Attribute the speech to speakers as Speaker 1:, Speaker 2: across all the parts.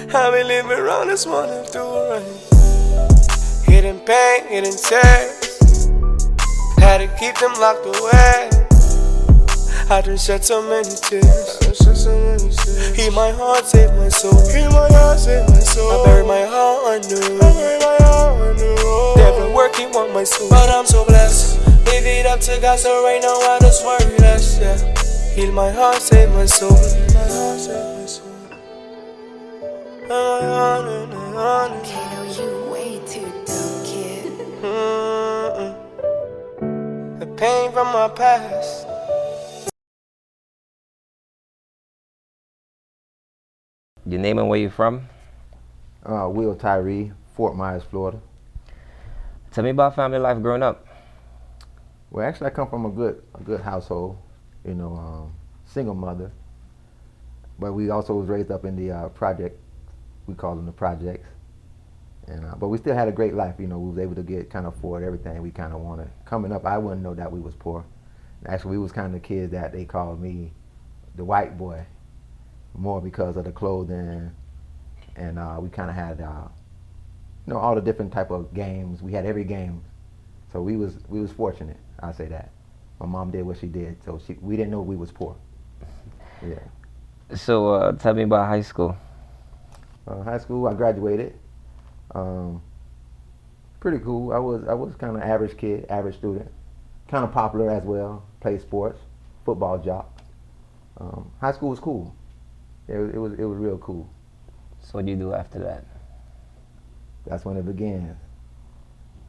Speaker 1: I been living around this morning through rain. Hidden pain, hidden tears. Had to keep them locked away. I done shed so many tears. Heal my heart, save my soul. I bury my heart anew. Devil working on my soul, but I'm so blessed. Leave it up to God, so right now I just worry less. Yeah. Heal my heart, save my soul.
Speaker 2: Kato, you way too dumb, kid.
Speaker 1: The pain from my past.
Speaker 3: Your name and where you from?
Speaker 4: Will Tyree, Fort Myers, Florida.
Speaker 3: Tell me about family life growing up.
Speaker 4: Well, actually, I come from a good household. Single mother. But we also was raised up in the project. We call them the projects. But we still had a great life. We was able to afford everything we kind of wanted. Coming up, I wouldn't know that we was poor. Actually, we was kind of the kids that they called me the white boy, more because of the clothing, and we kind of had all the different type of games. We had every game, so we was fortunate. I say that. My mom did what she did, so we didn't know we was poor. Yeah.
Speaker 3: So tell me about high school.
Speaker 4: High school, I graduated. Pretty cool. I was kind of average kid, average student, kind of popular as well. Played sports, football jock. High school was cool. It was real cool.
Speaker 3: So what do you do after that?
Speaker 4: That's when it begins.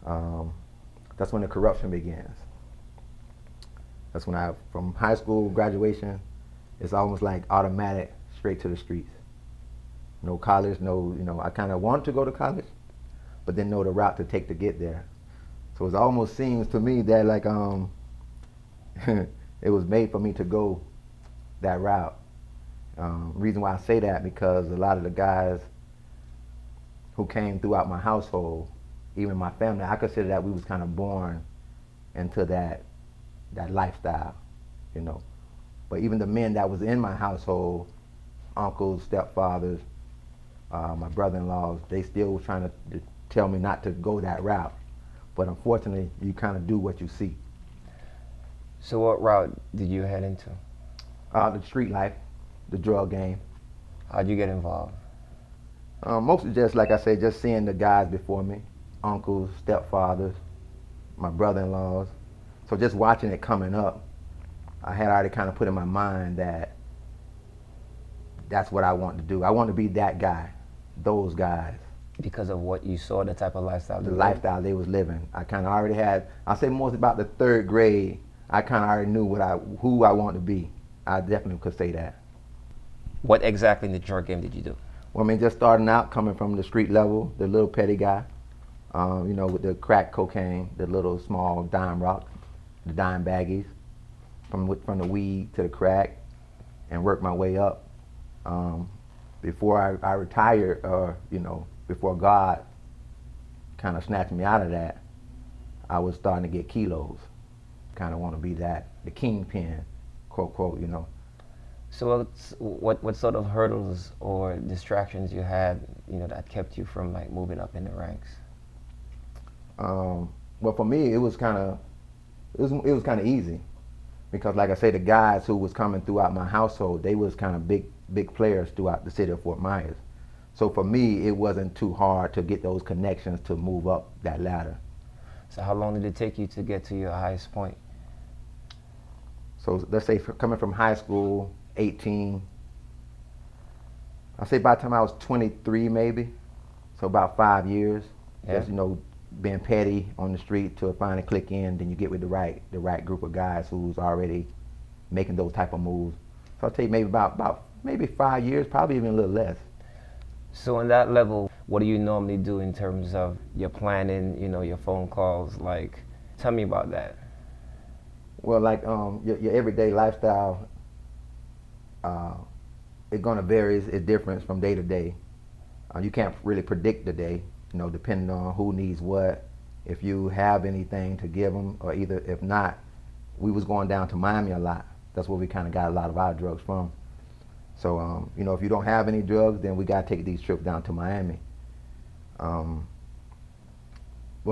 Speaker 4: That's when the corruption begins. That's when from high school graduation, it's almost like automatic, straight to the streets. No college, I kind of wanted to go to college, but didn't know the route to take to get there. So it almost seems to me that like it was made for me to go that route. Reason why I say that, because a lot of the guys who came throughout my household, even my family, I consider that we was kind of born into that lifestyle, But even the men that was in my household, uncles, stepfathers, my brother-in-laws, they still was trying to tell me not to go that route. But unfortunately, you kind of do what you see.
Speaker 3: So what route did you head into?
Speaker 4: The street life, the drug game.
Speaker 3: How'd you get involved?
Speaker 4: Mostly just, like I said, just seeing the guys before me, uncles, stepfathers, my brother-in-laws. So just watching it coming up, I had already kind of put in my mind that that's what I want to do. I want to be that guy, those guys.
Speaker 3: Because of what you saw, the type of lifestyle
Speaker 4: the lifestyle they was living. I kind of already had, I say most about the third grade, I kind of already knew who I wanted to be. I definitely could say that.
Speaker 3: What exactly in the drug game did you do?
Speaker 4: Well, I mean, just starting out, coming from the street level, the little petty guy, with the crack cocaine, the little small dime rock, the dime baggies, from the weed to the crack, and worked my way up. Before I retired, before God kind of snatched me out of that, I was starting to get kilos. Kind of want to be the kingpin, quote, quote,
Speaker 3: So what sort of hurdles or distractions you had, that kept you from like moving up in the ranks?
Speaker 4: Well, for me, it was kind of easy, because like I say, the guys who was coming throughout my household, they was kind of big players throughout the city of Fort Myers. So for me, it wasn't too hard to get those connections to move up that ladder.
Speaker 3: So how long did it take you to get to your highest point?
Speaker 4: So let's say coming from high school, 18, I say by the time I was 23 maybe, so about 5 years.
Speaker 3: Yeah.
Speaker 4: Just, being petty on the street till it finally click in, then you get with the right group of guys who's already making those type of moves. So I'll tell you maybe about maybe 5 years, probably even a little less.
Speaker 3: So on that level, what do you normally do in terms of your planning, your phone calls? Like, tell me about that.
Speaker 4: Well, like your everyday lifestyle, it's gonna vary. It's different from day to day. You can't really predict the day, depending on who needs what. If you have anything to give them, or if not, we was going down to Miami a lot. That's where we kind of got a lot of our drugs from. So, if you don't have any drugs, then we got to take these trips down to Miami. Well,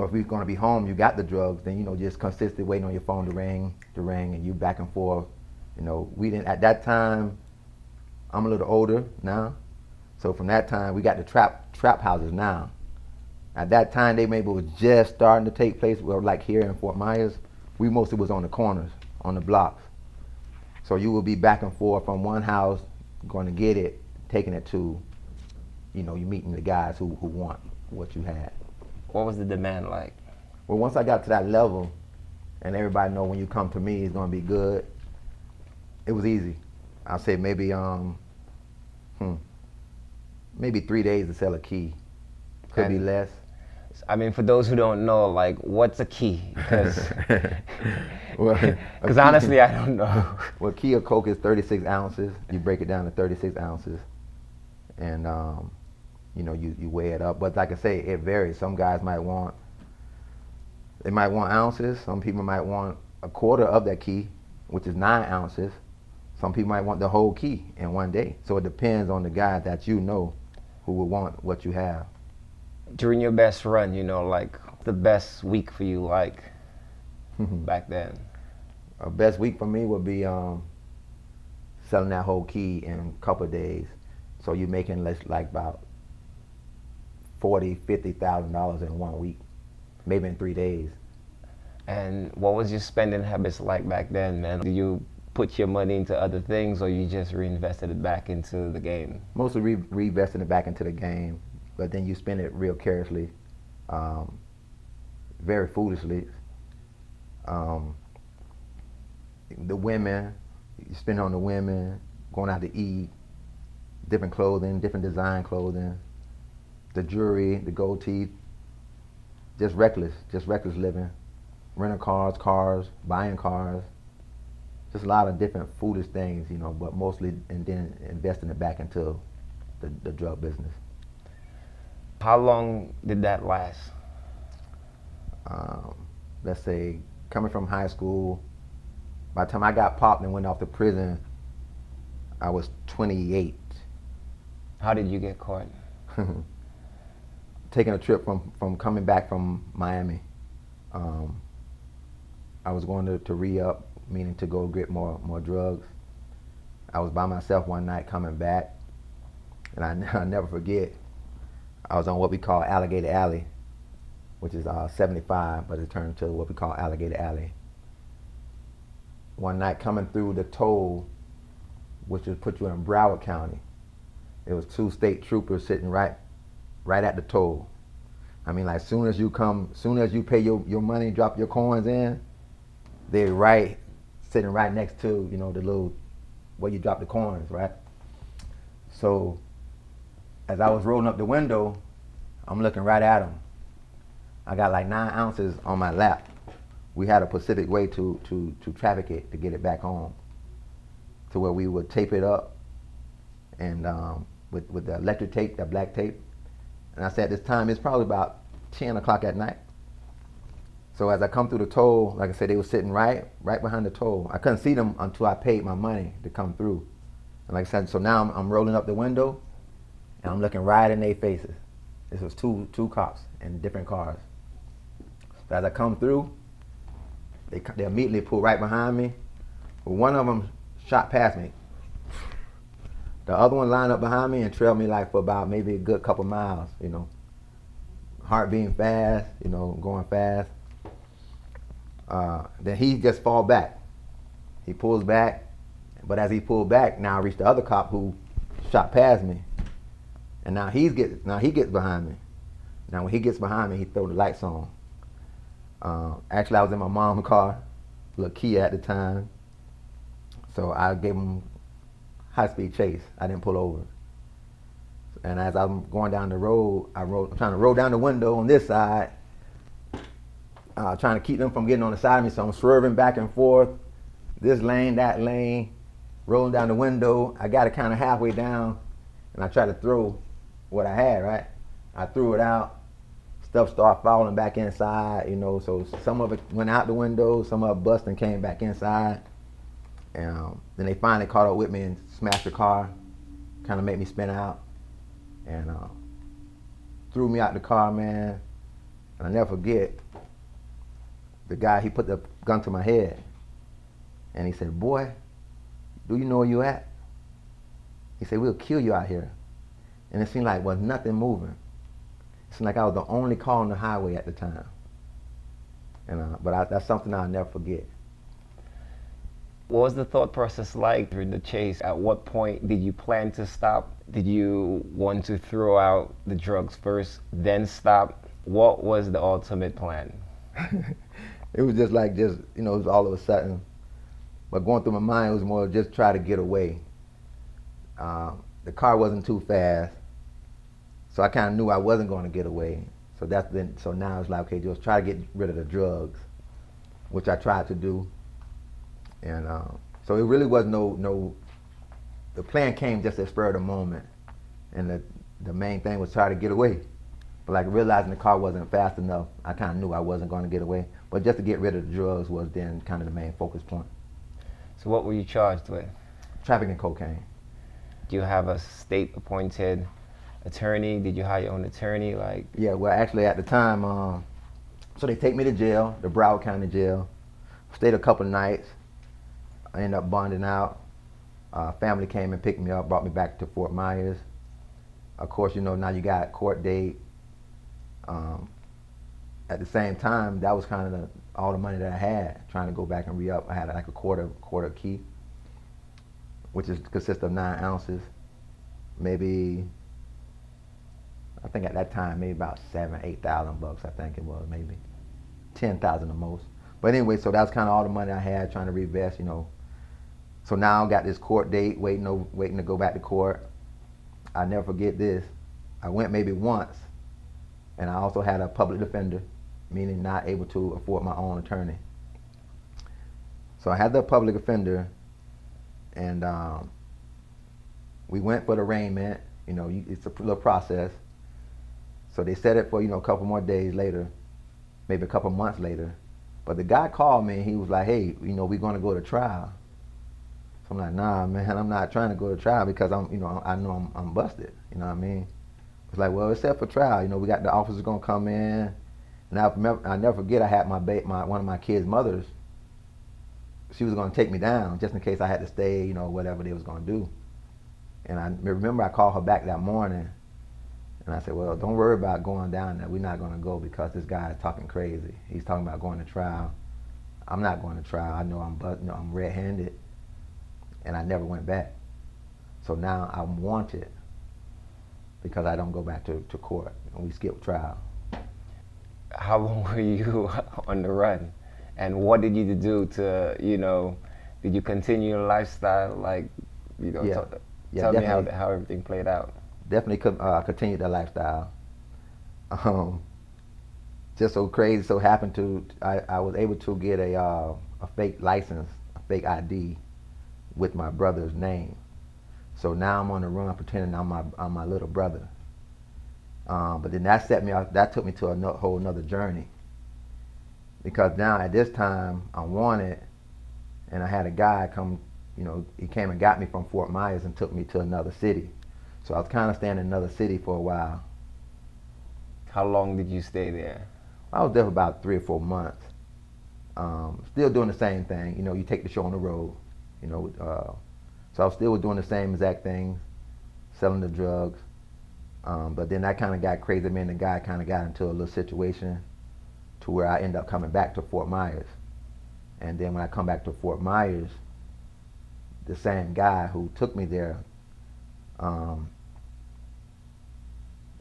Speaker 4: if we're going to be home, you got the drugs, then, just consistently waiting on your phone to ring, and you back and forth. We didn't, at that time, I'm a little older now. So from that time, we got the trap houses now. At that time, they maybe was just starting to take place. Well, like here in Fort Myers, we mostly was on the corners, on the blocks. So you would be back and forth from one house, going to get it, taking it to, you meeting the guys who want what you had.
Speaker 3: What was the demand like?
Speaker 4: Well, once I got to that level, and everybody know when you come to me, it's going to be good, it was easy. I'll say maybe 3 days to sell a key. Could be less.
Speaker 3: I mean, for those who don't know, like, what's a key? Because honestly, I don't know.
Speaker 4: Well, key of coke is 36 ounces. You break it down to 36 ounces, and you weigh it up. But like I say, it varies. Some guys might want ounces. Some people might want a quarter of that key, which is 9 ounces. Some people might want the whole key in one day. So it depends on the guy that who will want what you have.
Speaker 3: During your best run, like the best week for you, like back then?
Speaker 4: A best week for me would be selling that whole key in a couple of days. So you're making like about $40,000-$50,000 in 1 week, maybe in 3 days.
Speaker 3: And what was your spending habits like back then, man? Do you put your money into other things, or you just reinvested it back into the game?
Speaker 4: Mostly reinvesting it back into the game, but then you spend it real carelessly, very foolishly. The women, you spend on the women, going out to eat, different clothing, different design clothing, the jewelry, the gold teeth, just reckless living, renting cars, buying cars. Just a lot of different foolish things, but mostly, and then investing it back into the drug business.
Speaker 3: How long did that last?
Speaker 4: Let's say, coming from high school, by the time I got popped and went off to prison, I was 28.
Speaker 3: How did you get caught?
Speaker 4: Taking a trip from coming back from Miami. I was going to re-up, meaning to go get more drugs. I was by myself one night coming back, and I'll never forget, I was on what we call Alligator Alley, which is 75, but it turned to what we call Alligator Alley. One night coming through the toll, which would put you in Broward County, there was 2 state troopers sitting right at the toll. I mean, like, soon as you pay your money, drop your coins in, they're sitting right next to, the little, where you drop the coins, right? So, as I was rolling up the window, I'm looking right at them. I got like 9 ounces on my lap. We had a Pacific way to traffic it, to get it back home, to where we would tape it up, and with the electric tape, that black tape. And I said at this time, it's probably about 10 o'clock at night. So as I come through the toll, like I said, they were sitting right behind the toll. I couldn't see them until I paid my money to come through. And like I said, so now I'm rolling up the window, and I'm looking right in their faces. This was two cops in different cars. So as I come through, they immediately pull right behind me. Well, one of them shot past me. The other one lined up behind me and trailed me like for about maybe a good couple miles, Heart beating fast, going fast. Then he just fall back. He pulls back, but as he pulled back, now I reached the other cop who shot past me. And now he gets behind me. Now when he gets behind me, he throw the lights on. Actually, I was in my mom's car, little Kia at the time. So I gave him high-speed chase. I didn't pull over. And as I'm going down the road, I'm trying to roll down the window on this side, trying to keep them from getting on the side of me. So I'm swerving back and forth, this lane, that lane, rolling down the window. I got it kind of halfway down, and I tried to throw what I had, right? I threw it out. Stuff started falling back inside, so some of it went out the window, some of it busted and came back inside. And then they finally caught up with me and smashed the car. kind of made me spin out, and threw me out the car, man. And I never forget, the guy, he put the gun to my head, and he said, "Boy, do you know where you at?" He said, "We'll kill you out here." And it seemed like was nothing moving. It seemed like I was the only car on the highway at the time. And that's something I'll never forget.
Speaker 3: What was the thought process like during the chase? At what point did you plan to stop? Did you want to throw out the drugs first, then stop? What was the ultimate plan?
Speaker 4: It was just like, it was all of a sudden. But going through my mind, it was more just try to get away. The car wasn't too fast, so I kind of knew I wasn't going to get away. So now it's like, okay, just try to get rid of the drugs, which I tried to do. And so it really was the plan came just at spur of the moment. And the main thing was try to get away. But like realizing the car wasn't fast enough, I kind of knew I wasn't going to get away. But just to get rid of the drugs was then kind of the main focus point.
Speaker 3: So what were you charged with?
Speaker 4: Trafficking cocaine.
Speaker 3: Do you have a state-appointed attorney? Did you hire your own attorney?
Speaker 4: Yeah, well, actually at the time, so they take me to jail, the Broward County jail. Stayed a couple of nights. I ended up bonding out. Family came and picked me up, brought me back to Fort Myers. Of course, now you got court date. At the same time, that was kind of all the money that I had, trying to go back and re-up. I had like a quarter key, which consists of 9 ounces. Maybe, I think at that time, maybe about $7,000-8,000, I think it was, maybe 10,000 the most. But anyway, so that's kind of all the money I had, trying to reinvest, So now I got this court date, waiting to go back to court. I never forget this. I went maybe once, and I also had a public defender, meaning not able to afford my own attorney. So I had the public defender, and we went for the arraignment. It's a little process. So they set it for a couple more days later, maybe a couple months later. But the guy called me and he was like, "Hey, we're going to go to trial." So I'm like, "Nah, man, I'm not trying to go to trial because I know I'm busted." You know what I mean? It's like, "Well, it's set for trial. We got the officers going to come in." And I never forget, I had one of my kids' mothers. She was going to take me down just in case I had to stay, whatever they was going to do. And I remember I called her back that morning, and I said, "Well, don't worry about going down there. We're not going to go because this guy is talking crazy. He's talking about going to trial. I'm not going to trial. I know I'm red-handed." And I never went back. So now I'm wanted because I don't go back to court, and we skip trial.
Speaker 3: How long were you on the run? And what did you do to, did you continue your lifestyle? Tell me how everything played out.
Speaker 4: Definitely continued the lifestyle. Just so crazy, so happened I was able to get a fake license, a fake ID with my brother's name. So now I'm on the run pretending I'm my little brother. But then that took me to a whole nother journey. Because now at this time I'm wanted, and I had a guy come, he came and got me from Fort Myers and took me to another city. So I was kind of staying in another city for a while.
Speaker 3: How long did you stay there?
Speaker 4: I was there for about 3 or 4 months. Still doing the same thing. You take the show on the road. So I was still doing the same exact things, selling the drugs. But then that kind of got crazy. Me and the guy kind of got into a little situation to where I ended up coming back to Fort Myers. And then when I come back to Fort Myers, the same guy who took me there,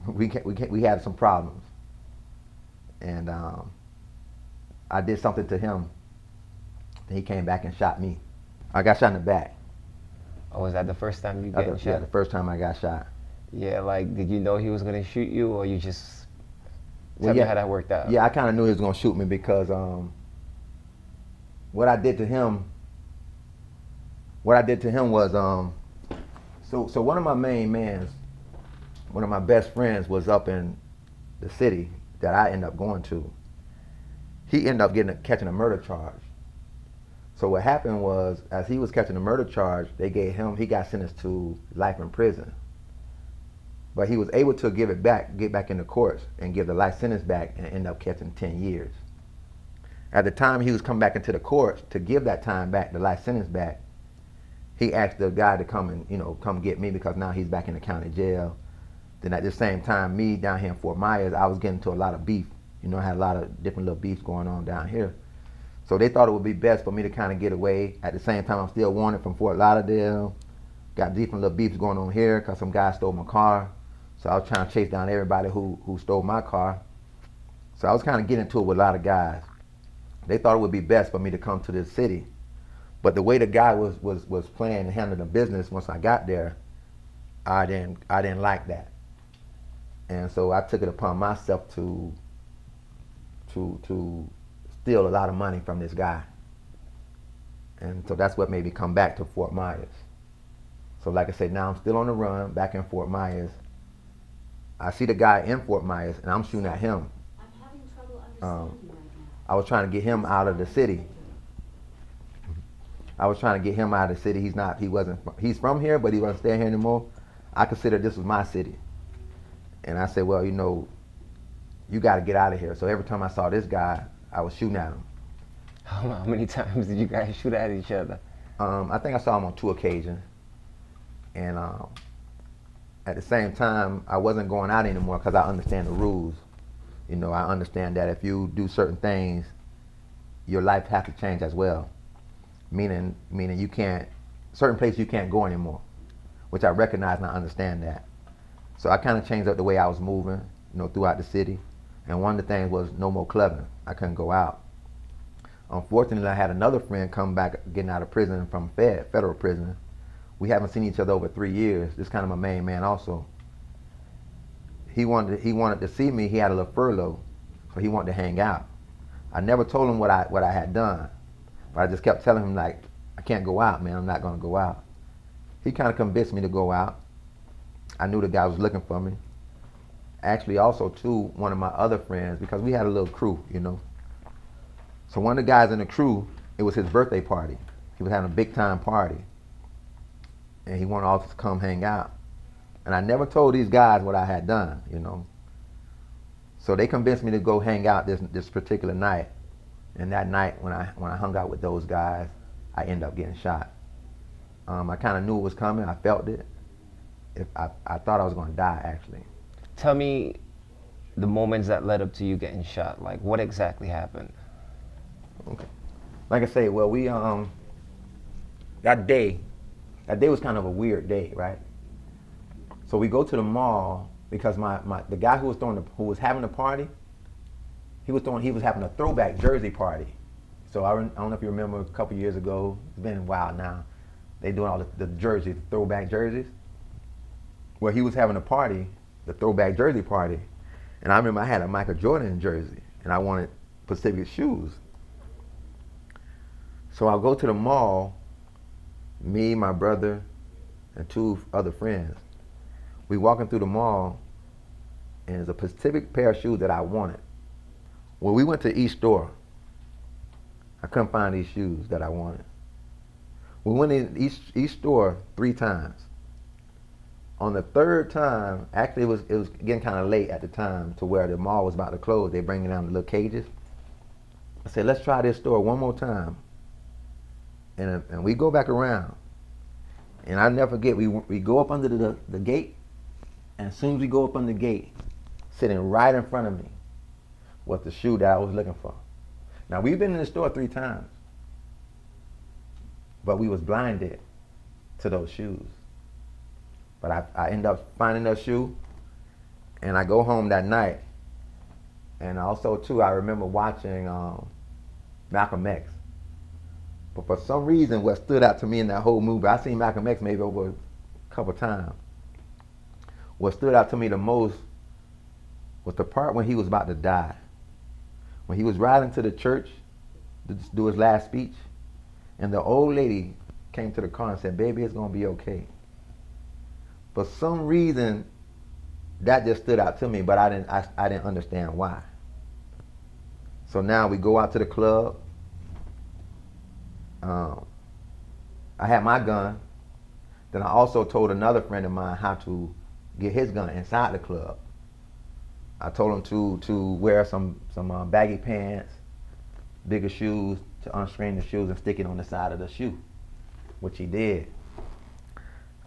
Speaker 4: we had some problems. And I did something to him. He came back and shot me. I got shot in the back.
Speaker 3: Oh, was that the first time you got shot?
Speaker 4: Yeah, the first time I got shot.
Speaker 3: Yeah, did you know he was going to shoot you, or you just tell me how that worked out?
Speaker 4: Yeah, I kind of knew he was going to shoot me because what I did to him was, so one of my main mans, one of my best friends was up in the city that I ended up going to. He ended up catching a murder charge. So what happened was, as he was catching the murder charge, he got sentenced to life in prison. But he was able to get back in the courts and give the life sentence back and end up catching 10 years. At the time he was coming back into the courts to give that time back, the life sentence back, he asked the guy to come and, come get me because now he's back in the county jail. Then at the same time, me down here in Fort Myers, I was getting into a lot of beef. I had a lot of different little beefs going on down here. So they thought it would be best for me to kind of get away. At the same time, I'm still wanted from Fort Lauderdale. Got different little beefs going on here because some guy stole my car. So I was trying to chase down everybody who stole my car. So I was kind of getting into it with a lot of guys. They thought it would be best for me to come to this city. But the way the guy was playing and handling the business once I got there, I didn't like that. And so I took it upon myself to steal a lot of money from this guy. And so that's what made me come back to Fort Myers. So like I said, now I'm still on the run back in Fort Myers. I see the guy in Fort Myers and I'm shooting at him.
Speaker 2: I'm having trouble understanding you right now.
Speaker 4: I was trying to get him out of the city. He's from here, but he wasn't staying here anymore. I considered this was my city. And I said, well, you got to get out of here. So every time I saw this guy, I was shooting at him.
Speaker 3: How many times did you guys shoot at each other?
Speaker 4: I think I saw him on 2 occasions. And at the same time, I wasn't going out anymore because I understand the rules. I understand that if you do certain things, your life has to change as well. Meaning you can't, certain places you can't go anymore, which I recognize and I understand that. So I kind of changed up the way I was moving, throughout the city. And one of the things was no more clubbing. I couldn't go out. Unfortunately, I had another friend come back getting out of prison from federal prison. We haven't seen each other over 3 years. This is kind of my main man also. He wanted to see me. He had a little furlough, so he wanted to hang out. I never told him what I had done, but I just kept telling him, like, I can't go out, man. I'm not going to go out. He kind of convinced me to go out. I knew the guy was looking for me. Actually, also, too, one of my other friends, because we had a little crew, So one of the guys in the crew, it was his birthday party. He was having a big time party. And he wanted all of us to come hang out. And I never told these guys what I had done, So they convinced me to go hang out this particular night. And that night, when I hung out with those guys, I ended up getting shot. I kind of knew it was coming. I felt it. I thought I was going to die, actually.
Speaker 3: Tell me the moments that led up to you getting shot. Like, what exactly happened?
Speaker 4: Okay. Like I say, well, we that day was kind of a weird day, right? So we go to the mall because the guy who was having the party, he was having a throwback jersey party. So I don't know if you remember a couple years ago. It's been a while now. They doing all the jerseys, throwback jerseys. Well, he was having a party, the throwback jersey party, and I remember I had a Michael Jordan jersey, and I wanted Pacific shoes. So I'll go to the mall, me, my brother, and 2 other friends. We walking through the mall, and there's a specific pair of shoes that I wanted. Well, we went to each store. I couldn't find these shoes that I wanted. We went in each store 3 times. On the 3rd time, actually it was getting kind of late at the time to where the mall was about to close. They bringing down the little cages. I said, let's try this store one more time. And we go back around. And I never forget, we go up under the gate, and as soon as we go up under the gate, sitting right in front of me was the shoe that I was looking for. Now, we've been in the store 3 times, but we was blinded to those shoes. But I end up finding that shoe, and I go home that night. And also, too, I remember watching Malcolm X. But for some reason, what stood out to me in that whole movie, I seen Malcolm X maybe over a couple times. What stood out to me the most was the part when he was about to die. When he was riding to the church to do his last speech, and the old lady came to the car and said, baby, it's going to be okay. For some reason, that just stood out to me, but I didn't understand why. So now we go out to the club. I had my gun. Then I also told another friend of mine how to get his gun inside the club. I told him to wear some baggy pants, bigger shoes, to unstring the shoes and stick it on the side of the shoe, which he did.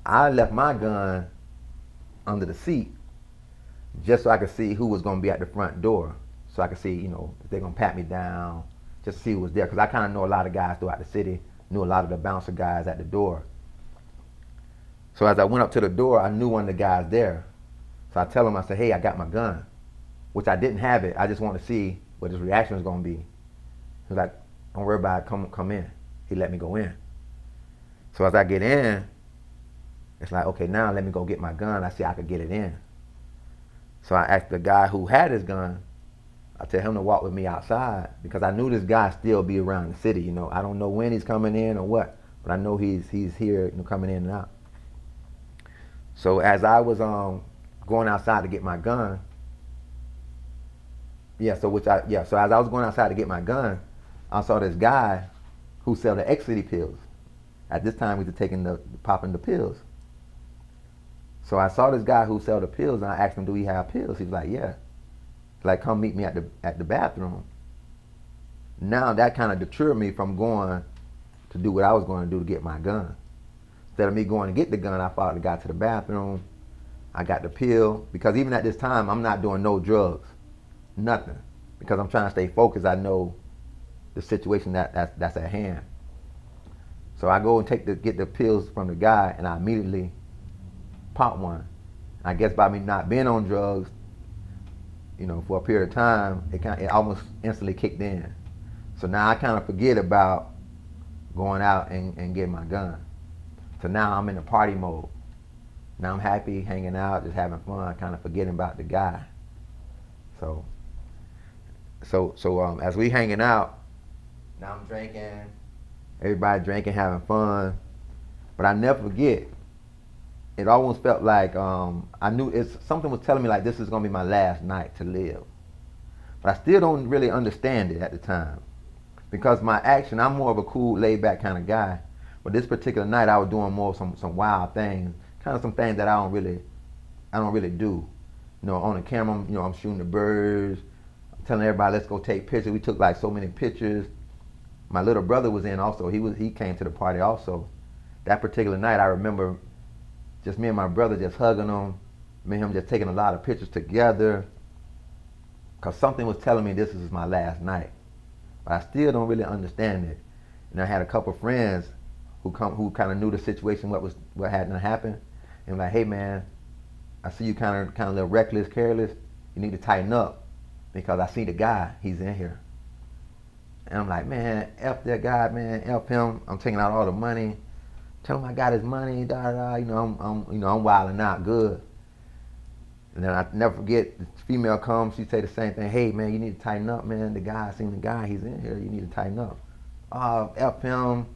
Speaker 4: I left my gun under the seat just so I could see who was going to be at the front door, so I could see, if they're going to pat me down, just to see who was there, because I kind of know a lot of guys throughout the city, knew a lot of the bouncer guys at the door. So as I went up to the door, I knew one of the guys there. So I tell him, I said, hey, I got my gun, which I didn't have it. I just wanted to see what his reaction was going to be. He was like, don't worry about it, come in. He let me go in. So as I get in, it's like, okay, now let me go get my gun. I see I could get it in. So I asked the guy who had his gun, I tell him to walk with me outside, because I knew this guy still be around the city. I don't know when he's coming in or what, but I know he's here, coming in and out. So as I was going outside to get my gun, so as I was going outside to get my gun, I saw this guy who sell the ecstasy pills. At this time, we were popping the pills. So I saw this guy who sell the pills, and I asked him, do he have pills? He was like, yeah. He's like, come meet me at the bathroom. Now that kind of deterred me from going to do what I was going to do to get my gun. Instead of me going to get the gun, I followed the guy to the bathroom. I got the pill, because even at this time, I'm not doing no drugs, nothing, because I'm trying to stay focused. I know the situation that's at hand. So I go and get the pills from the guy, and I immediately pop one. I guess by me not being on drugs, for a period of time, it almost instantly kicked in. So now I kind of forget about going out and getting my gun. So now I'm in the party mode. Now I'm happy, hanging out, just having fun, kind of forgetting about the guy. So as we hanging out, now I'm drinking, everybody drinking, having fun. But I never forget, it almost felt like I knew something was telling me like this is gonna be my last night to live. But I still don't really understand it at the time, because my action, I'm more of a cool, laid back kind of guy. But this particular night, I was doing more some wild things, kind of some things that I don't really do. On the camera, I'm shooting the birds, I'm telling everybody, let's go take pictures. We took like so many pictures. My little brother was in also. He came to the party also. That particular night, I remember just me and my brother just hugging him, me and him just taking a lot of pictures together, because something was telling me this is my last night. But I still don't really understand it. And I had a couple friends who kind of knew the situation, what had happened, and like, hey man, I see you kind of a little reckless, careless. You need to tighten up, because I see the guy, he's in here. And I'm like, man, F that guy, man, F him. I'm taking out all the money. Tell him I got his money, I'm wilding out good. And then I never forget, the female comes, she say the same thing. Hey man, you need to tighten up, man. I seen the guy, he's in here. You need to tighten up. F him.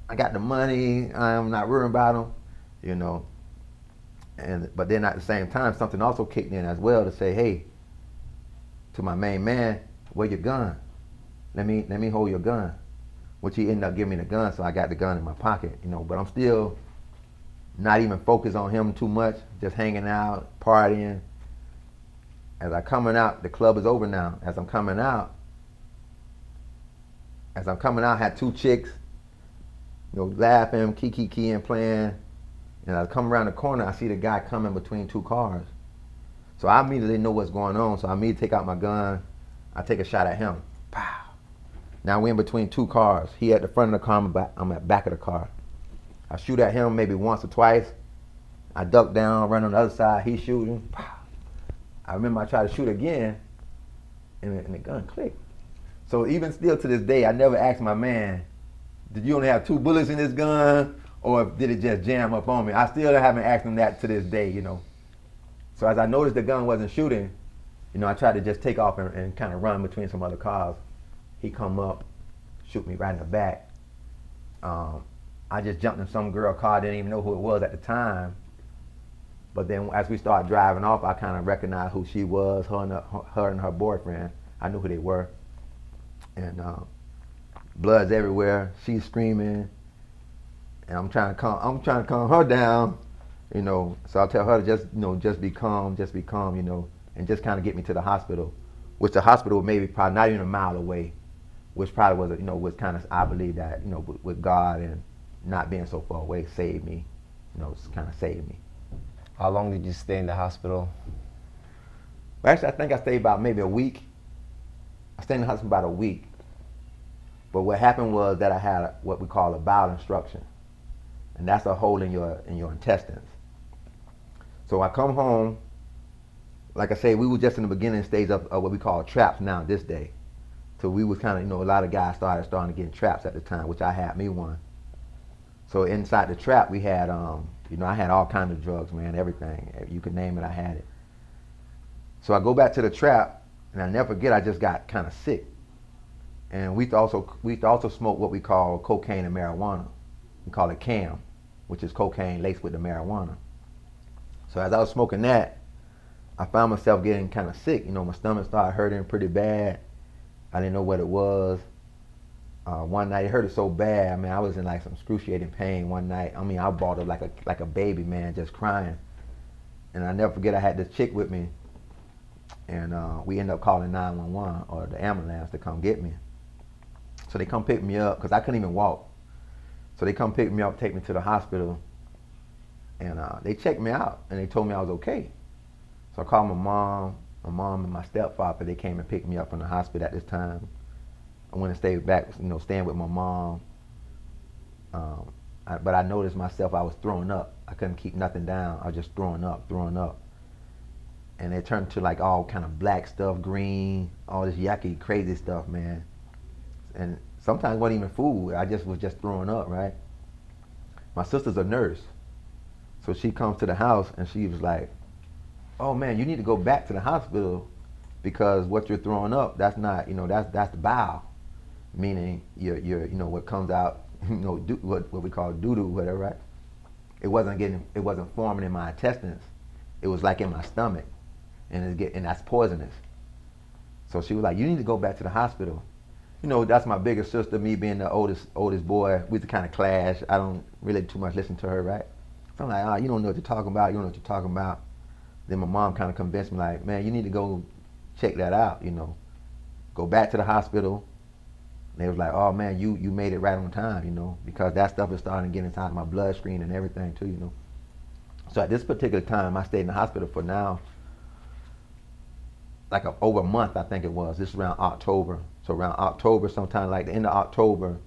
Speaker 4: I got the money. I'm not worrying about him, But then at the same time, something also kicked in as well to say, hey, to my main man, where your gun? Let me hold your gun. Which he ended up giving me the gun, so I got the gun in my pocket, But I'm still not even focused on him too much, just hanging out, partying. As I'm coming out, the club is over now. As I'm coming out, I had two chicks, laughing, kiki-keying, playing. And I come around the corner, I see the guy coming between two cars. So I immediately know what's going on, so I immediately take out my gun. I take a shot at him. Pow. Now we're in between two cars. He at the front of the car, I'm at the back of the car. I shoot at him maybe once or twice. I duck down, run on the other side, he's shooting. Pow. I remember I tried to shoot again, and the gun clicked. So even still to this day, I never asked my man, did you only have 2 bullets in this gun, or did it just jam up on me? I still haven't asked him that to this day, So as I noticed the gun wasn't shooting, I tried to just take off and kind of run between some other cars. He come up, shoot me right in the back. I just jumped in some girl car, didn't even know who it was at the time. But then as we started driving off, I kind of recognized who she was, her and her boyfriend. I knew who they were. And blood's everywhere. She's screaming, and I'm trying to calm her down, you know. So I tell her to just be calm, you know, and just kind of get me to the hospital, which the hospital was maybe probably not even a mile away, which probably was, you know, was kind of, I believe that, you know, with God and not being so far away saved me, you know, it's kind of saved me.
Speaker 3: How long did you stay in the hospital?
Speaker 4: Well, actually, I think I stayed about maybe a week. I stayed in the hospital about a week. But what happened was that I had what we call a bowel obstruction, and that's a hole in your intestines. So I come home, like I say, we were just in the beginning stage of what we call traps now this day. So we was kind of, you know, a lot of guys starting to get in traps at the time, which I had me one. So inside the trap we had, you know, I had all kinds of drugs, man, everything. You could name it, I had it. So I go back to the trap, and I never forget, I just got kind of sick. And we also smoke what we call cocaine and marijuana. We call it cam, which is cocaine laced with the marijuana. So as I was smoking that, I found myself getting kind of sick. You know, my stomach started hurting pretty bad. I didn't know what it was. One night it hurted so bad. I mean, I was in like some excruciating pain one night. I mean, I balled up like a baby, man, just crying. And I never forget, I had this chick with me, and we ended up calling 911 or the ambulance to come get me. So they come pick me up because I couldn't even walk. So they come pick me up, take me to the hospital, and they checked me out, and they told me I was okay. So I called my mom and my stepfather. They came and picked me up from the hospital at this time. I went and stayed back, you know, staying with my mom. But I noticed myself, I was throwing up. I couldn't keep nothing down. I was just throwing up. And it turned to like all kind of black stuff, green, all this yucky, crazy stuff, man. And sometimes it wasn't even food. I was just throwing up, right? My sister's a nurse. So she comes to the house and she was like, oh man, you need to go back to the hospital because what you're throwing up, that's not, you know, that's the bowel. Meaning your you know, what comes out, you know, what we call doo-doo, whatever, right? It wasn't forming in my intestines. It was like in my stomach, and that's poisonous. So she was like, you need to go back to the hospital. You know, that's my bigger sister, me being the oldest boy. We used to kind of clash. I don't really too much listen to her, right? So I'm like, oh, you don't know what you're talking about. Then my mom kind of convinced me, like, man, you need to go check that out, you know. Go back to the hospital. And they was like, oh man, you made it right on time, you know, because that stuff is starting to get inside my bloodstream and everything too, you know. So at this particular time, I stayed in the hospital for now, like over a month, I think it was. This is around October. So around October, sometime like the end of October,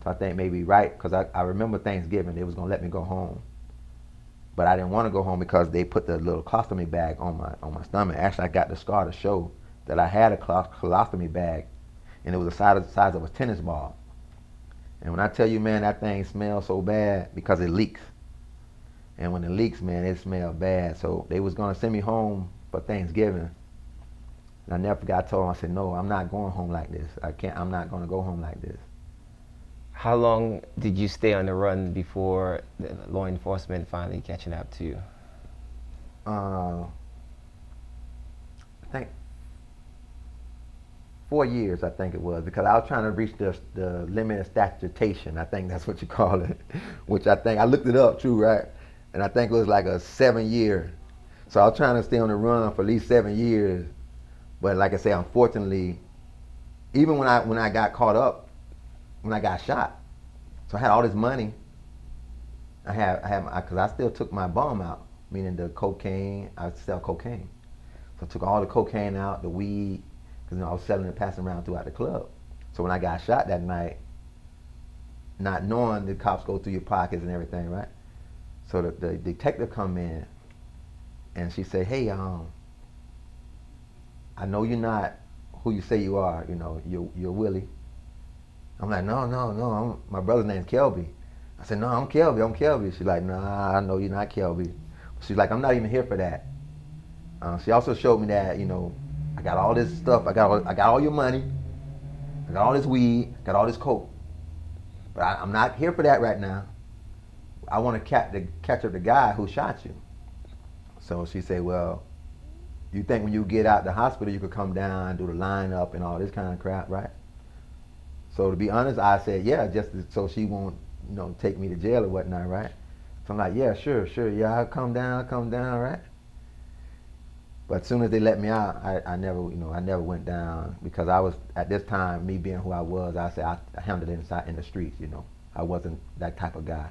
Speaker 4: so I think maybe right, because I remember Thanksgiving, they was going to let me go home. But I didn't want to go home because they put the little colostomy bag on my stomach. Actually, I got the scar to show that I had a colostomy bag, and it was the size of a tennis ball. And when I tell you, man, that thing smells so bad because it leaks. And when it leaks, man, it smells bad. So they was going to send me home for Thanksgiving. And I never forgot, I told them, I said, no, I'm not going home like this. I'm not going to go home like this.
Speaker 3: How long did you stay on the run before the law enforcement finally catching up to you?
Speaker 4: I think 4 years, I think it was, because I was trying to reach the limit of statutation. I think that's what you call it, which I think, I looked it up too, right? And I think it was like a 7-year. So I was trying to stay on the run for at least 7 years. But like I say, unfortunately, even when I got caught up, when I got shot, so I had all this money. Because I still took my bomb out, meaning the cocaine. I sell cocaine, so I took all the cocaine out, the weed, because, you know, I was selling and passing around throughout the club. So when I got shot that night, not knowing the cops go through your pockets and everything, right? So the detective come in, and she said, hey, I know you're not who you say you are. You know, you're Willie. I'm like, no, my brother's name's Kelby. I said, no, I'm Kelby. She's like, nah, I know you're not Kelby. She's like, I'm not even here for that. She also showed me that, you know, I got all this stuff. I got all your money. I got all this weed. I got all this coke. But I'm not here for that right now. I want to catch up the guy who shot you. So she said, well, you think when you get out the hospital you could come down and do the lineup and all this kind of crap, right? So to be honest, I said, yeah, so she won't, take me to jail or whatnot, right? So I'm like, yeah, sure, yeah, I'll come down, right? But as soon as they let me out, I never, I never went down because I was, at this time, me being who I was, I said I handled it inside in the streets, I wasn't that type of guy.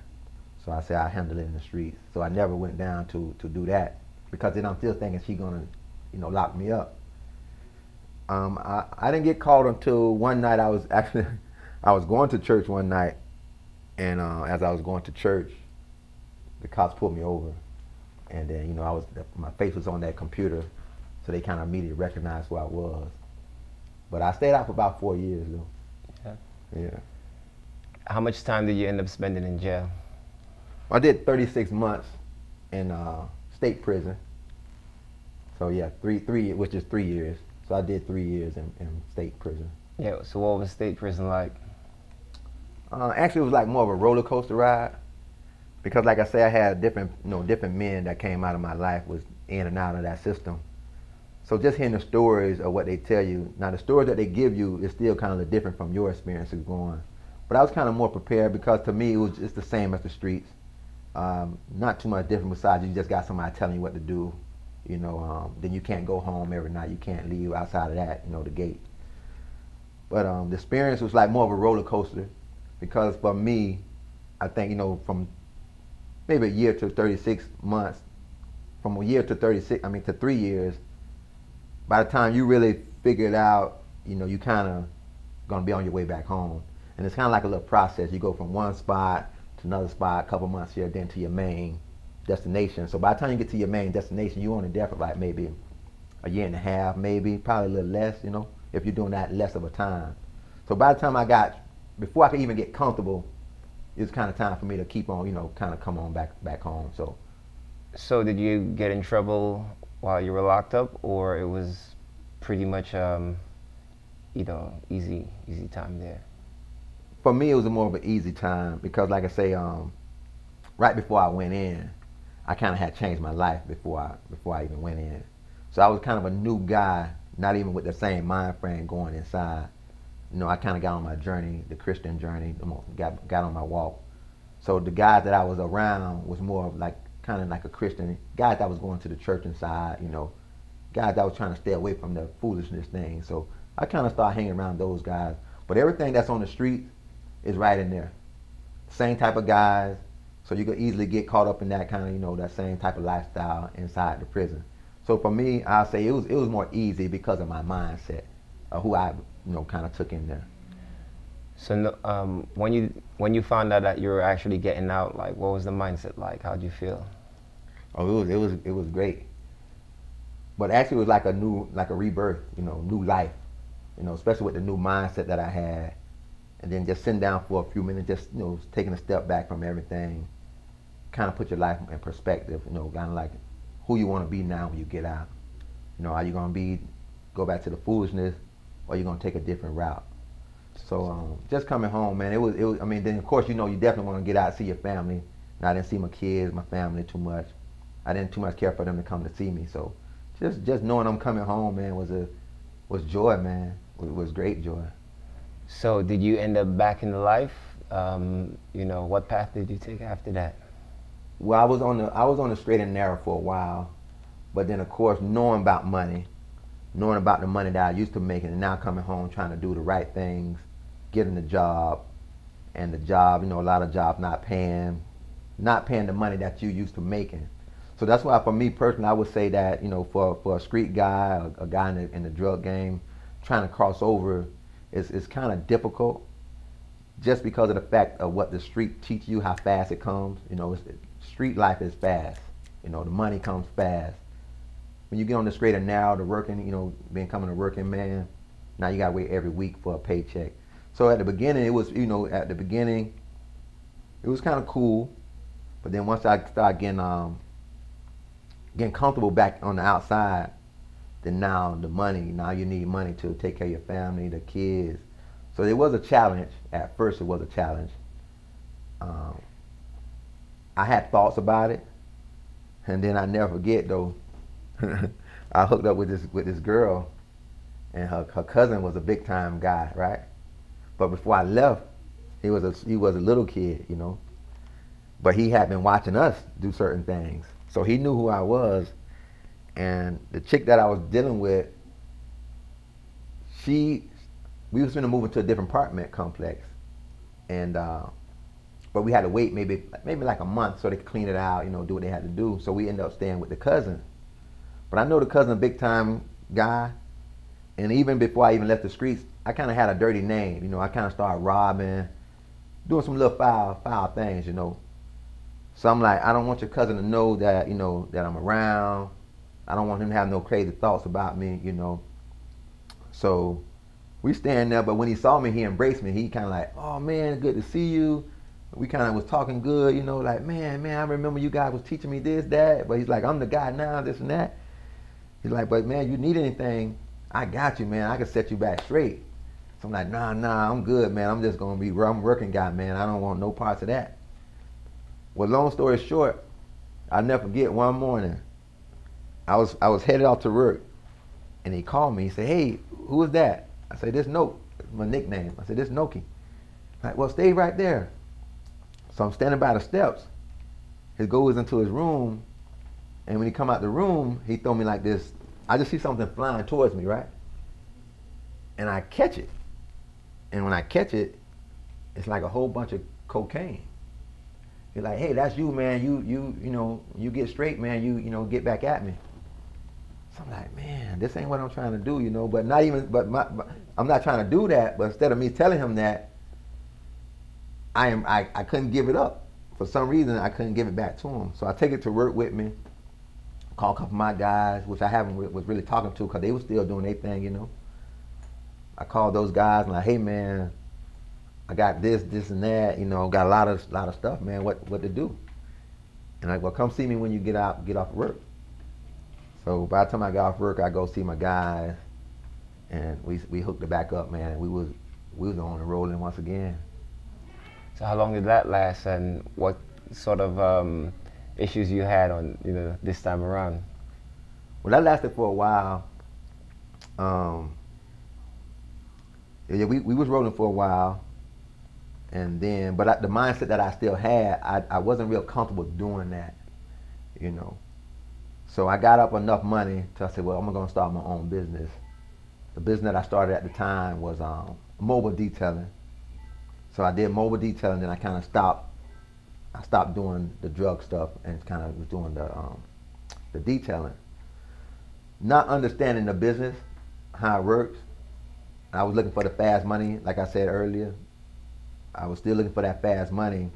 Speaker 4: So I said I handled it in the streets. So I never went down to do that because then I'm still thinking she gonna, lock me up. I didn't get caught until one night. I was actually, I was going to church one night, and as I was going to church, the cops pulled me over, and then my face was on that computer, so they kind of immediately recognized who I was. But I stayed out for about 4 years though.
Speaker 3: Yeah.
Speaker 4: Yeah.
Speaker 3: How much time did you end up spending in jail?
Speaker 4: I did 36 months in state prison. So yeah, three, which is 3 years. So I did 3 years in state prison.
Speaker 3: Yeah. So what was state prison like?
Speaker 4: Actually, it was like more of a roller coaster ride because, like I say, I had different men that came out of my life was in and out of that system. So just hearing the stories of what they tell you. Now the stories that they give you is still kind of different from your experiences going. But I was kind of more prepared because to me it's the same as the streets. Not too much different besides you just got somebody telling you what to do. Then you can't go home every night. You can't leave outside of that, the gate. But the experience was like more of a roller coaster because for me, I think, from maybe a year to 36 months, from a year to 3 years, by the time you really figure it out, you kind of going to be on your way back home. And it's kind of like a little process. You go from one spot to another spot, a couple months here, then to your main destination. So by the time you get to your main destination, you're only there for like maybe a year and a half, maybe, probably a little less, if you're doing that less of a time. So by the time before I could even get comfortable, it was kind of time for me to keep on, kind of come on back home.
Speaker 3: So did you get in trouble while you were locked up, or it was pretty much, easy time there?
Speaker 4: For me, it was more of an easy time because, like I say, right before I went in, I kind of had changed my life before I even went in. So I was kind of a new guy, not even with the same mind frame going inside. I kind of got on my journey, the Christian journey, got on my walk. So the guys that I was around was more of like kind of like a Christian, guys that was going to the church inside, guys that was trying to stay away from the foolishness thing. So I kind of started hanging around those guys. But everything that's on the street is right in there. Same type of guys. So you could easily get caught up in that kind of, that same type of lifestyle inside the prison. So for me, I'll say it was more easy because of my mindset of who I, kind of took in there.
Speaker 3: So when you found out that you were actually getting out, like what was the mindset like? How'd you feel?
Speaker 4: Oh, it was great. But actually, it was like a rebirth, new life, especially with the new mindset that I had. And then just sitting down for a few minutes, just, taking a step back from everything, kind of put your life in perspective, kind of like who you want to be now when you get out. Are you going to go back to the foolishness, or are you going to take a different route? So just coming home, man, it was, then of course, you definitely want to get out and see your family. And I didn't see my kids, my family too much. I didn't too much care for them to come to see me. So just knowing I'm coming home, man, was joy, man. It was great joy.
Speaker 3: So did you end up back in the life? What path did you take after that?
Speaker 4: Well, I was on the straight and narrow for a while, but then of course knowing about the money that I used to make, and now coming home trying to do the right things, getting the job, and the job, a lot of jobs not paying the money that you used to making. So that's why for me personally, I would say that for a street guy, a guy in the drug game, trying to cross over. It's kind of difficult just because of the fact of what the street teach you, how fast it comes. Street life is fast. The money comes fast. When you get on the straight and narrow, the working, becoming a working man, now you gotta wait every week for a paycheck. So at the beginning, it was kind of cool, but then once I started getting comfortable back on the outside, then now you need money to take care of your family, the kids. So it was a challenge. At first it was a challenge. I had thoughts about it, and then I never forget though, I hooked up with this girl, and her cousin was a big time guy, right? But before I left, he was a little kid, you know. But he had been watching us do certain things, so he knew who I was. And the chick that I was dealing with, we was gonna move into a different apartment complex, and but we had to wait maybe like a month so they could clean it out, you know, do what they had to do. So we ended up staying with the cousin. But I know the cousin a big time guy, and even before I even left the streets, I kind of had a dirty name, you know. I kind of started robbing, doing some little foul things, you know. So I'm like, I don't want your cousin to know that, you know, that I'm around. I don't want him to have no crazy thoughts about me, you know. So we stand there, but when he saw me, he embraced me. He kind of like, oh man, good to see you. We kind of was talking good, you know, like, man, I remember you guys was teaching me this, that. But he's like, I'm the guy now, this and that. He's like, but man, you need anything, I got you, man. I can set you back straight. So I'm like, nah, I'm good, man. I'm just gonna be, I'm a working guy, man. I don't want no parts of that. Well, long story short, I'll never forget one morning, I was headed out to work, and he called me. He said, hey, who is that? I said, this Noke. That's my nickname. I said, this Noki. Like, well, stay right there. So I'm standing by the steps. He goes into his room, and when he come out the room, he throw me like this. I just see something flying towards me, right? And I catch it. And when I catch it, it's like a whole bunch of cocaine. He's like, hey, that's you, man. You know, you get straight, man. You know, get back at me. So I'm like, man, this ain't what I'm trying to do, you know. But I'm not trying to do that. But instead of me telling him that, I couldn't give it up. For some reason, I couldn't give it back to him. So I take it to work with me. Call a couple of my guys, which I haven't was really talking to because they were still doing their thing, you know. I called those guys and like, hey man, I got this and that, you know, got a lot of stuff, man. What to do? And like, well, come see me when you get off work. So by the time I got off work, I go see my guys, and we hooked it back up, man. And we was on and rolling once again.
Speaker 3: So how long did that last, and what sort of issues you had on, you know, this time around?
Speaker 4: Well, that lasted for a while. Yeah, we was rolling for a while, and then, but the mindset that I still had, I wasn't real comfortable doing that, you know. So I got up enough money to say, well, I'm gonna start my own business. The business that I started at the time was mobile detailing. So I did mobile detailing, then I kind of stopped. I stopped doing the drug stuff and kind of was doing the detailing. Not understanding the business, how it works. I was looking for the fast money, like I said earlier. I was still looking for that fast money,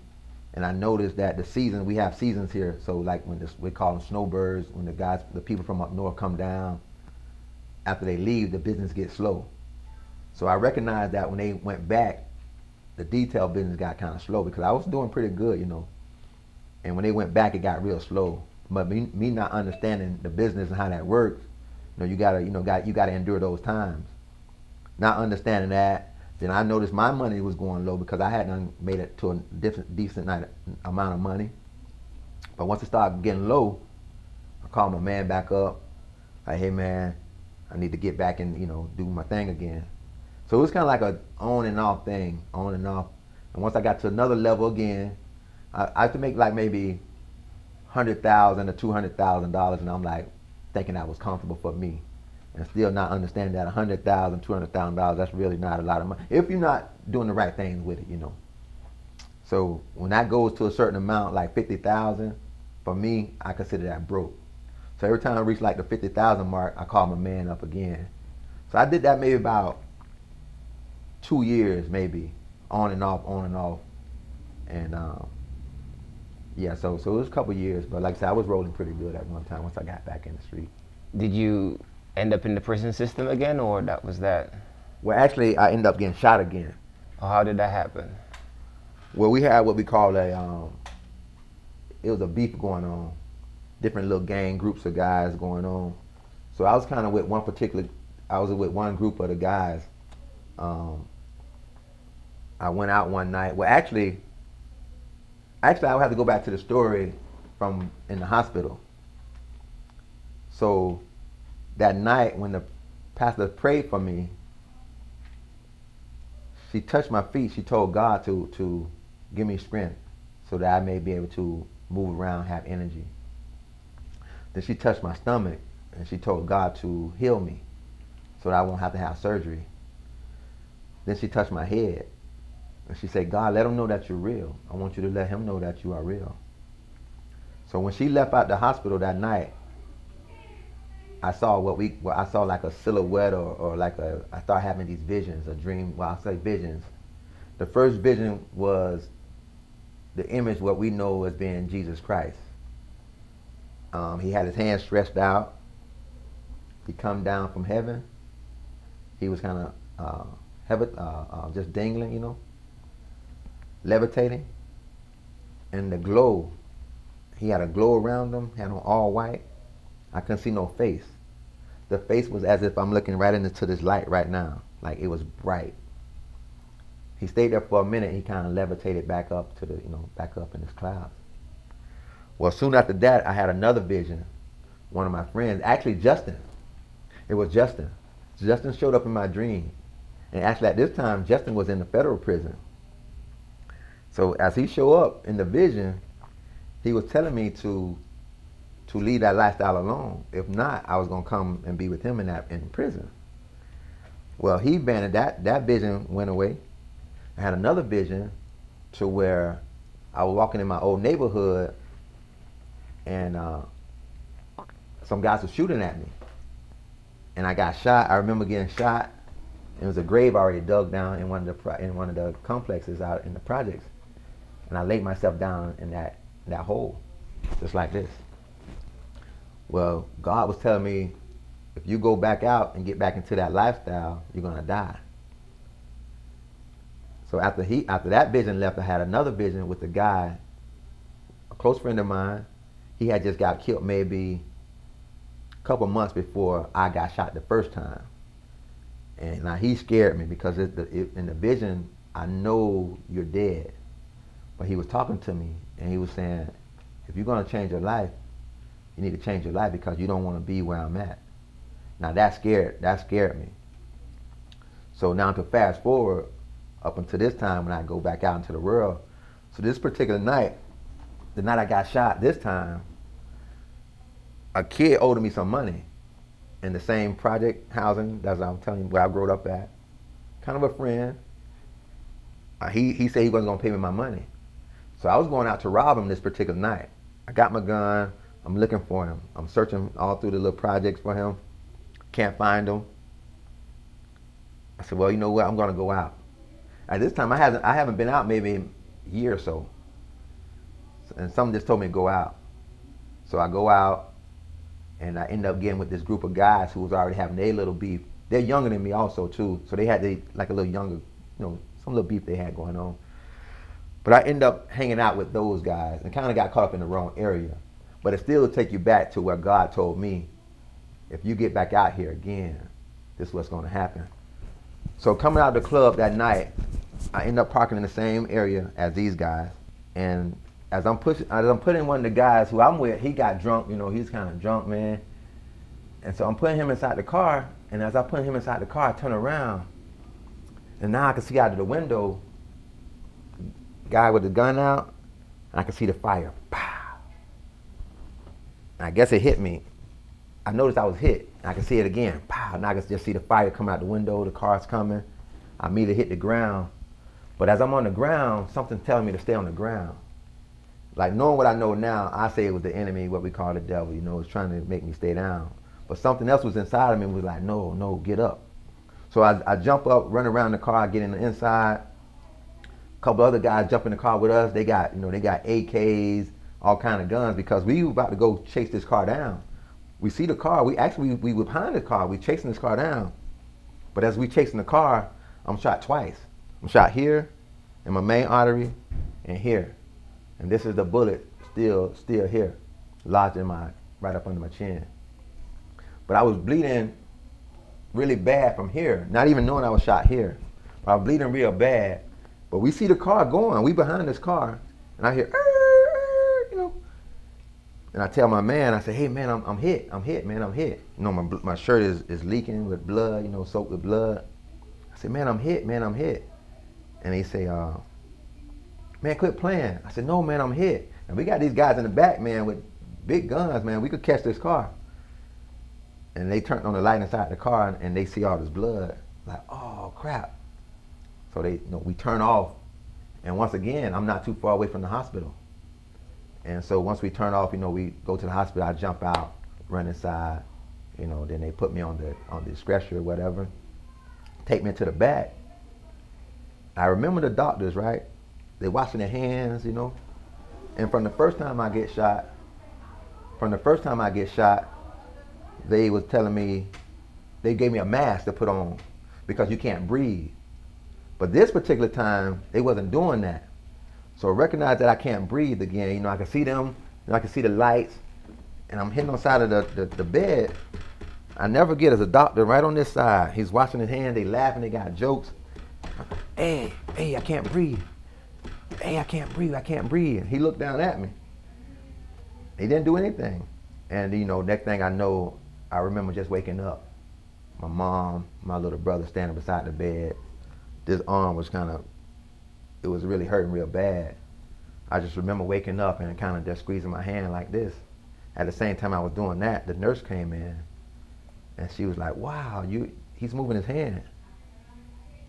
Speaker 4: and I noticed that we have seasons here. So like when we call them snowbirds, when the people from up north come down, after they leave, the business gets slow. So I recognized that when they went back, the detail business got kind of slow because I was doing pretty good, you know. And when they went back, it got real slow. But me not understanding the business and how that works, you know, you gotta endure those times. Not understanding that, then I noticed my money was going low because I hadn't made it to a decent amount of money. But once it started getting low, I called my man back up. Like, hey man, I need to get back and, you know, do my thing again. So it was kind of like a on and off thing, on and off. And once I got to another level again, I had to make like maybe $100,000 to $200,000, and I'm like thinking that was comfortable for me, and still not understanding that $100,000, $200,000, that's really not a lot of money if you're not doing the right things with it, you know. So when that goes to a certain amount, like 50,000, for me, I consider that broke. So every time I reach like the 50,000 mark, I call my man up again. So I did that maybe about 2 years, maybe on and off, and yeah. So it was a couple years, but like I said, I was rolling pretty good at one time once I got back in the street.
Speaker 3: Did you end up in the prison system again, or that was that?
Speaker 4: Well, actually, I ended up getting shot again.
Speaker 3: Or how did that happen?
Speaker 4: Well, we had what we call it was a beef going on, different little gang groups of guys going on. So I was kind of with one group of the guys. I went out one night. Well, actually, I would have to go back to the story from in the hospital. So that night when the pastor prayed for me, she touched my feet. She told God to give me strength so that I may be able to move around, have energy. Then she touched my stomach and she told God to heal me so that I won't have to have surgery. Then she touched my head and she said, God, let him know that you're real. I want you to let him know that you are real. So when she left out the hospital that night, I saw I saw like a silhouette or like I started having these visions, a dream. Well, I'll say visions. The first vision was the image, what we know as being Jesus Christ. He had his hands stretched out. He come down from heaven. He was kind of just dangling, you know, levitating. And the glow, he had a glow around him, had on all white. I couldn't see no face. The face was as if I'm looking right into this light right now. Like it was bright. He stayed there for a minute. He kind of levitated back up to back up in his clouds. Well, soon after that, I had another vision. One of my friends, actually Justin. It was Justin. Justin showed up in my dream. And actually at this time, Justin was in the federal prison. So as he showed up in the vision, he was telling me to leave that lifestyle alone. If not, I was gonna come and be with him in prison. Well, he abandoned that vision, went away. I had another vision to where I was walking in my old neighborhood and some guys were shooting at me. And I got shot. I remember getting shot. It was a grave already dug down in one of the complexes out in the projects. And I laid myself down in that hole, just like this. Well, God was telling me, if you go back out and get back into that lifestyle, you're gonna die. So after that vision left, I had another vision with a guy, a close friend of mine. He had just got killed maybe a couple months before I got shot the first time. And now he scared me because in the vision, I know you're dead. But he was talking to me and he was saying, if you're gonna change your life, you need to change your life because you don't want to be where I'm at. Now that scared me. So now to fast forward up until this time when I go back out into the world. So this particular night, the night I got shot this time, a kid owed me some money in the same project housing, that's what I'm telling you, where I grew up at. Kind of a friend. He said he wasn't gonna pay me my money. So I was going out to rob him this particular night. I got my gun, I'm looking for him. I'm searching all through the little projects for him. Can't find him. I said, well, you know what, I'm gonna go out. At this time, I haven't been out maybe a year or so. And someone just told me to go out. So I go out and I end up getting with this group of guys who was already having their little beef. They're younger than me also too. So they had like a little younger, some little beef they had going on. But I end up hanging out with those guys and kind of got caught up in the wrong area. But it still will take you back to where God told me, if you get back out here again, this is what's going to happen. So coming out of the club that night, I end up parking in the same area as these guys. And as I'm putting one of the guys who I'm with, he got drunk, he's kind of drunk, man. And so I'm putting him inside the car. And as I put him inside the car, I turn around. And now I can see out of the window, guy with the gun out, and I can see the fire. Pow. And I guess it hit me. I noticed I was hit. And I can see it again. Pow. And I can just see the fire come out the window. The car's coming. I immediately hit the ground. But as I'm on the ground, something's telling me to stay on the ground. Like knowing what I know now, I say it was the enemy, what we call the devil. It's trying to make me stay down. But something else was inside of me and was like, no, get up. So I jump up, run around the car, get in the inside. A couple other guys jump in the car with us. They got AKs, all kind of guns, because we were about to go chase this car down. We see the car. We were behind the car. We chasing this car down. But as we chasing the car, I'm shot twice. I'm shot here, in my main artery, and here. And this is the bullet still here, lodged in right up under my chin. But I was bleeding really bad from here, not even knowing I was shot here. But I was bleeding real bad. But we see the car going. We behind this car, and I hear, And I tell my man, I say, hey man, I'm hit, man, I'm hit. My shirt is leaking with blood, soaked with blood. I say, man, I'm hit. and they say, man, quit playing. I said, no, man, I'm hit. And we got these guys in the back, man, with big guns, man. We could catch this car. And they turned on the light inside the car, and they see all this blood. Like, oh, crap. So we turn off. And once again, I'm not too far away from the hospital. And so once we turn off, we go to the hospital. I jump out, run inside. Then they put me on the stretcher or whatever. Take me to the back. I remember the doctors, right? They washing their hands, And from the first time I get shot, they was telling me, they gave me a mask to put on because you can't breathe. But this particular time, they wasn't doing that. So I recognized that I can't breathe again. I can see them, I can see the lights, and I'm hitting on the side of the bed. I never get as a doctor right on this side. He's washing his hands, they laughing, they got jokes. Hey, I can't breathe. Hey, I can't breathe. He looked down at me. He didn't do anything. And next thing I know, I remember just waking up. My mom, my little brother standing beside the bed. This arm was it was really hurting real bad. I just remember waking up and kind of just squeezing my hand like this. At the same time I was doing that, the nurse came in and she was like, wow, he's moving his hand.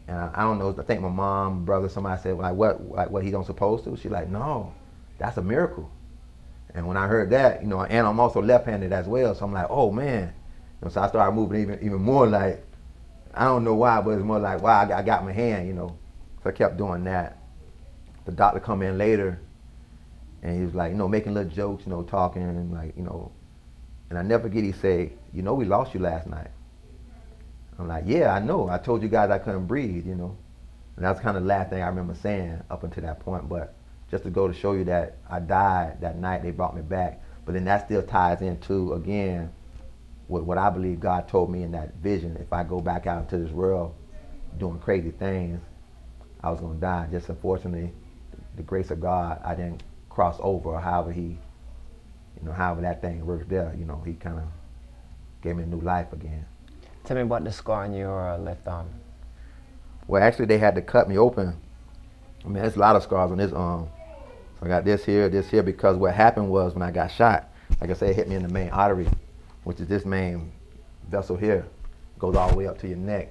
Speaker 4: And I don't know, I think my mom, brother, somebody said, like what he don't supposed to? She's like, no, that's a miracle. And when I heard that, and I'm also left-handed as well, so I'm like, oh man. So I started moving even more like, I don't know why, but it's more like, wow, I got my hand, So I kept doing that. The doctor come in later, and he was like, making little jokes, talking, and like, and I never forget he say, we lost you last night. I'm like, yeah, I know. I told you guys I couldn't breathe, And that's kind of the last thing I remember saying up until that point. But just to go to show you that I died that night, they brought me back. But then that still ties into, again, what I believe God told me in that vision. If I go back out into this world doing crazy things, I was going to die. Just unfortunately, the grace of God, I didn't cross over, or however however that thing worked there. He kind of gave me a new life again.
Speaker 3: Tell me about the scar on your left arm.
Speaker 4: Well, actually, they had to cut me open. I mean, there's a lot of scars on this arm. So I got this here, because what happened was when I got shot, like I said, it hit me in the main artery, which is this main vessel here. Goes all the way up to your neck.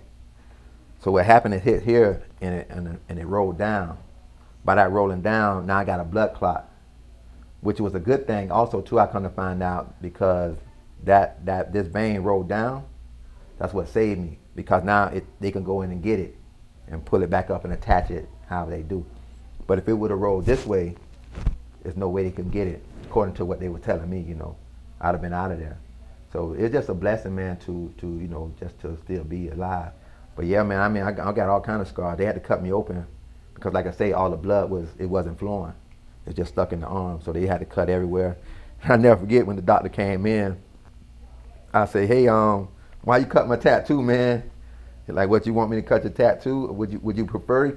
Speaker 4: So what happened, it hit here and it rolled down. By that rolling down, now I got a blood clot, which was a good thing also too, I come to find out, because that this vein rolled down. That's what saved me, because now they can go in and get it and pull it back up and attach it however they do. But if it would have rolled this way, there's no way they could get it, according to what they were telling me, I'd have been out of there. So it's just a blessing, man, to just to still be alive. But yeah, man, I mean, I got all kind of scars. They had to cut me open because, like I say, all the blood wasn't flowing. It just stuck in the arm, so they had to cut everywhere. I never forget when the doctor came in. I say, hey, why you cut my tattoo, man? He's like, what, you want me to cut your tattoo? Would you prefer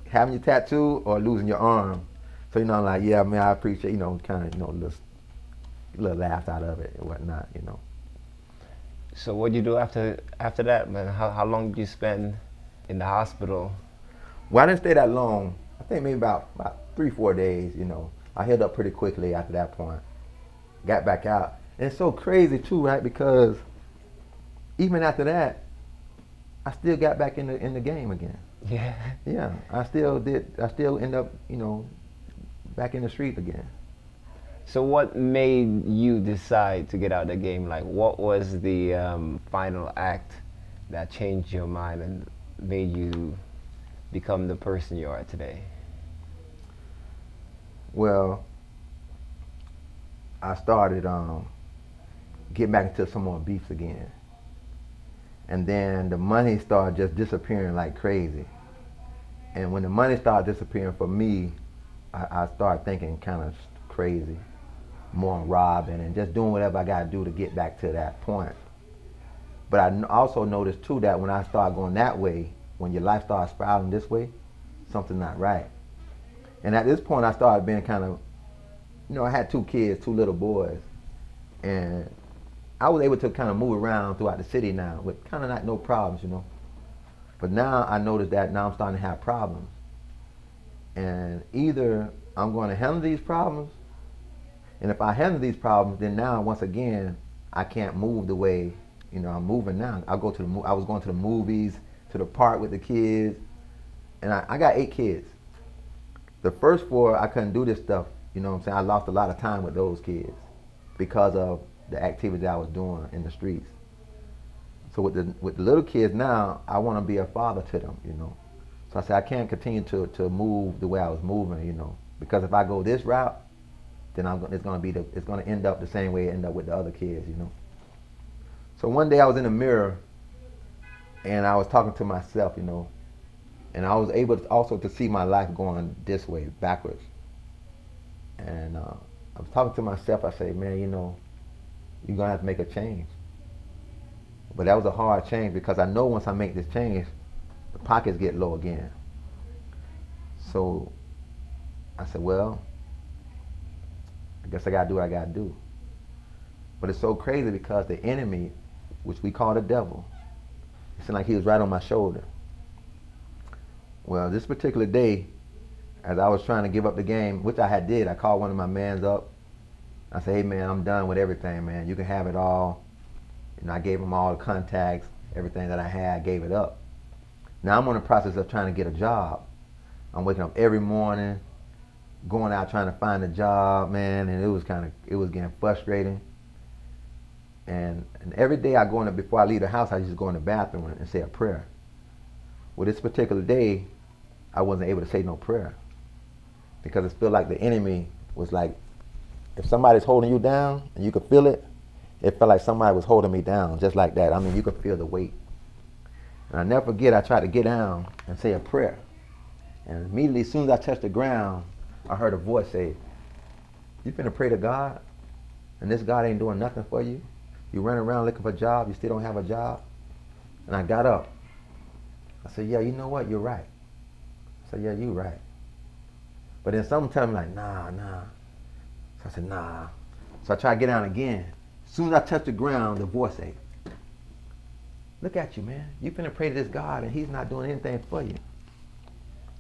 Speaker 4: having your tattoo or losing your arm? So I'm like, yeah, man, I appreciate, kind of, little laughs out of it and whatnot,
Speaker 3: So what did you do after that, man? How long did you spend in the hospital?
Speaker 4: Well, I didn't stay that long. I think maybe about 3-4 days, I healed up pretty quickly after that point. Got back out. And it's so crazy too, right? Because even after that, I still got back in the game again.
Speaker 3: Yeah.
Speaker 4: Yeah, I still end up, back in the street again.
Speaker 3: So what made you decide to get out of the game? Like, what was the final act that changed your mind and made you become the person you are today?
Speaker 4: Well, I started getting back into some more beefs again. And then the money started just disappearing like crazy. And when the money started disappearing for me, I started thinking kind of crazy, more on robbing and just doing whatever I got to do to get back to that point. But I also noticed too that when I started going that way, when your life starts spiraling this way, something's not right. And at this point, I started being kind of, I had 2 kids, 2 little boys, and I was able to kind of move around throughout the city now with kind of no problems, But now I noticed that now I'm starting to have problems. And either I'm going to handle these problems, and if I handle these problems, then now once again I can't move the way I'm moving now. I was going to the movies, to the park with the kids, and I got 8 kids. The first 4 I couldn't do this stuff. You know what I'm saying? I lost a lot of time with those kids because of the activity I was doing in the streets. So with the little kids now, I want to be a father to them. So I said I can't continue to move the way I was moving. Because if I go this route, then it's going to end up the same way it ended up with the other kids. So one day I was in the mirror and I was talking to myself, and I was able also to see my life going this way, backwards. And I was talking to myself. I said, man, you're going to have to make a change. But that was a hard change because I know once I make this change, the pockets get low again. So I said, well, I guess I got to do what I got to do. But it's so crazy because the enemy, which we call the devil, it seemed like he was right on my shoulder. Well, this particular day, as I was trying to give up the game, which I did, I called one of my mans up. I said, hey man, I'm done with everything, man. You can have it all. I gave him all the contacts, everything that I had, I gave it up. Now I'm on the process of trying to get a job. I'm waking up every morning, going out trying to find a job, man, and it was getting frustrating. And every day I go in there, before I leave the house, I just go in the bathroom and say a prayer. Well, this particular day, I wasn't able to say no prayer because it felt like the enemy was like, if somebody's holding you down and you could feel it, it felt like somebody was holding me down, just like that. I mean, you could feel the weight. And I never forget, I tried to get down and say a prayer. And immediately, as soon as I touched the ground, I heard a voice say, you finna pray to God? And this God ain't doing nothing for you? You run around looking for a job, you still don't have a job? And I got up. I said, yeah, you know what? You're right. I said, yeah, you're right. But then sometimes I'm like, nah. So I said, nah. So I tried to get down again. As soon as I touched the ground, the voice said, look at you, man. You finna pray to this God and he's not doing anything for you.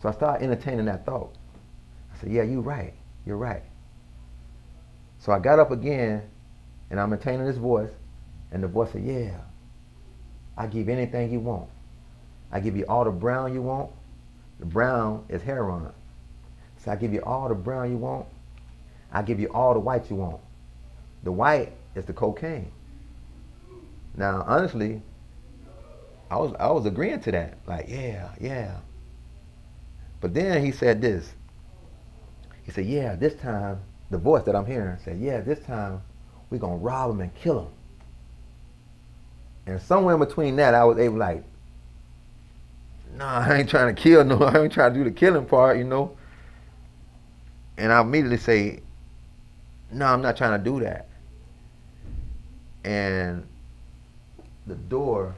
Speaker 4: So I started entertaining that thought. I said, yeah, you're right. You're right. So I got up again and I'm entertaining this voice, and the voice said, yeah, I give you anything you want. I give you all the brown you want. The brown is heroin. So I give you all the brown you want. I give you all the white you want. The white is the cocaine. Now, honestly, I was agreeing to that. Like, yeah. But then he said this. He said, yeah, this time, the voice that I'm hearing said, yeah, this time we're going to rob him and kill him. And somewhere in between that, I was able like, nah, I ain't trying to kill no, I ain't trying to do the killing part, And I immediately say, no, I'm not trying to do that. And the door,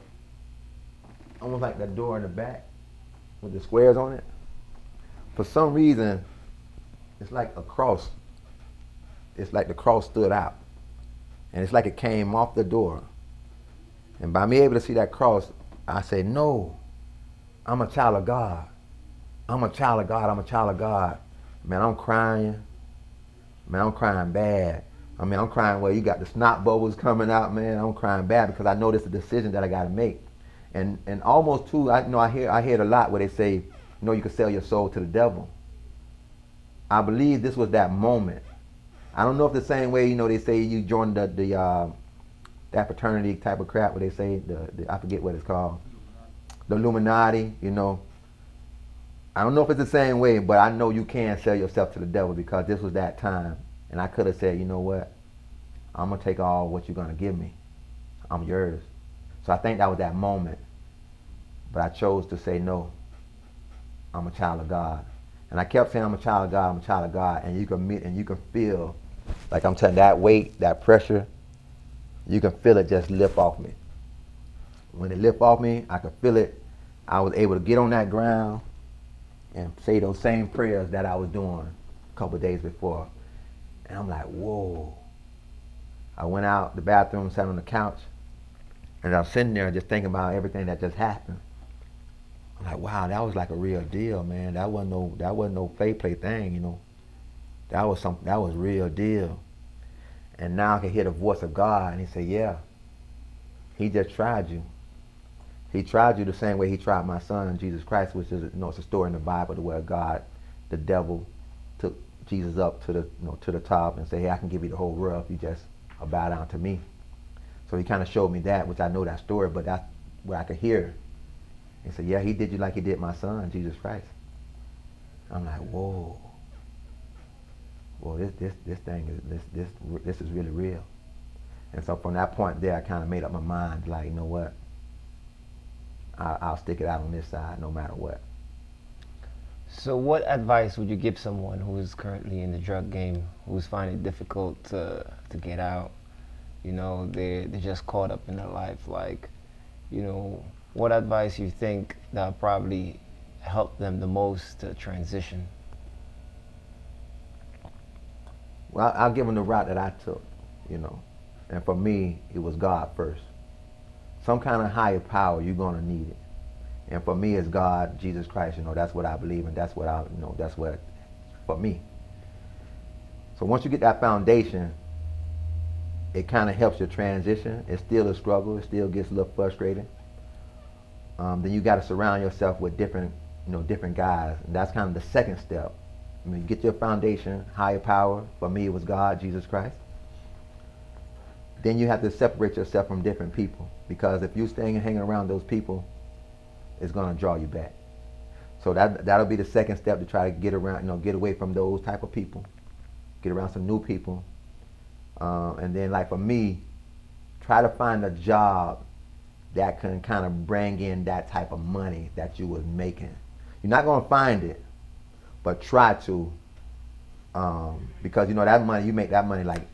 Speaker 4: almost like that door in the back with the squares on it, for some reason, it's like a cross. It's like the cross stood out. And it's like it came off the door. And by me able to see that cross, I said, no, I'm a child of God. I'm a child of God. I'm a child of God. Man, I'm crying. Man, I'm crying bad. I mean, I'm crying where you got the snot bubbles coming out, man. I'm crying bad because I know this is a decision that I got to make. And almost too, I hear it a lot where they say, you can sell your soul to the devil. I believe this was that moment. I don't know if the same way, they say you join that fraternity type of crap where they say, I forget what it's called, the Illuminati, I don't know if it's the same way, but I know you can sell yourself to the devil because this was that time. And I could have said, you know what? I'm going to take all what you're going to give me. I'm yours. So I think that was that moment. But I chose to say no. I'm a child of God. And I kept saying I'm a child of God, I'm a child of God. And you can feel, like I'm telling that weight, that pressure, you can feel it just lift off me. When it lift off me, I could feel it. I was able to get on that ground and say those same prayers that I was doing a couple of days before. And I'm like, whoa. I went out the bathroom, sat on the couch, and I was sitting there just thinking about everything that just happened. I'm like, wow, that was like a real deal, man. That wasn't no play thing, you know. That was real deal. And now I can hear the voice of God, and He said, yeah, He just tried you. He tried you the same way He tried my son, Jesus Christ, which is, it's a story in the Bible where God, the devil, took Jesus up to the top and said, hey, I can give you the whole world if you just bow down to me. So He kind of showed me that, which I know that story, but that's where I could hear. He said, yeah, He did you like He did my son, Jesus Christ. I'm like, whoa. Well, this thing this is really real. And so from that point there, I kind of made up my mind, like, you know what? I'll stick it out on this side no matter what.
Speaker 3: So what advice would you give someone who is currently in the drug game, who's finding it difficult to get out? You know, they're just caught up in their life. Like, you know, what advice you think that probably helped them the most to transition?
Speaker 4: Well, I'll give them the route that I took, you know. And for me, it was God first. Some kind of higher power, you're going to need it. And for me, it's God, Jesus Christ, you know, that's what I believe in. That's what that's what, for me. So once you get that foundation, it kind of helps your transition. It's still a struggle. It still gets a little frustrating. Then you got to surround yourself with different guys. And that's kind of the second step. I mean, get your foundation, higher power. For me, it was God, Jesus Christ. Then you have to separate yourself from different people, because if you're staying and hanging around those people, it's going to draw you back. So that'll be the second step, to try to get around, get away from those type of people, get around some new people, and then, like for me, try to find a job that can kind of bring in that type of money that you was making. You're not going to find it, but try to, because that money, you make that money like